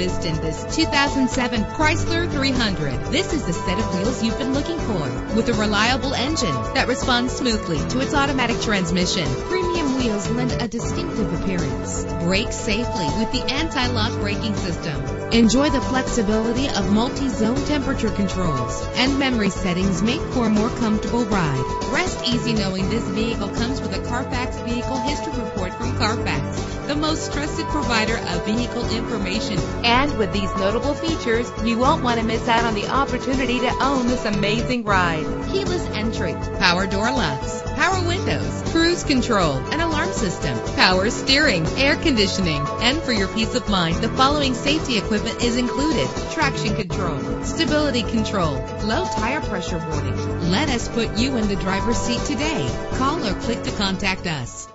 noticed in this 2007 Chrysler 300. This is the set of wheels you've been looking for, with a reliable engine that responds smoothly to its automatic transmission. Premium wheels lend a distinctive appearance. Brake safely with the anti-lock braking system. Enjoy the flexibility of multi-zone temperature controls, and memory settings make for a more comfortable ride. Rest easy knowing this vehicle comes with a Carfax Vehicle History Report from Carfax, the most trusted provider of vehicle information. And with these notable features, you won't want to miss out on the opportunity to own this amazing ride. Keyless entry, power door locks, power windows, cruise control, an alarm system, power steering, air conditioning. And for your peace of mind, the following safety equipment is included: traction control, stability control, low tire pressure warning. Let us put you in the driver's seat today. Call or click to contact us.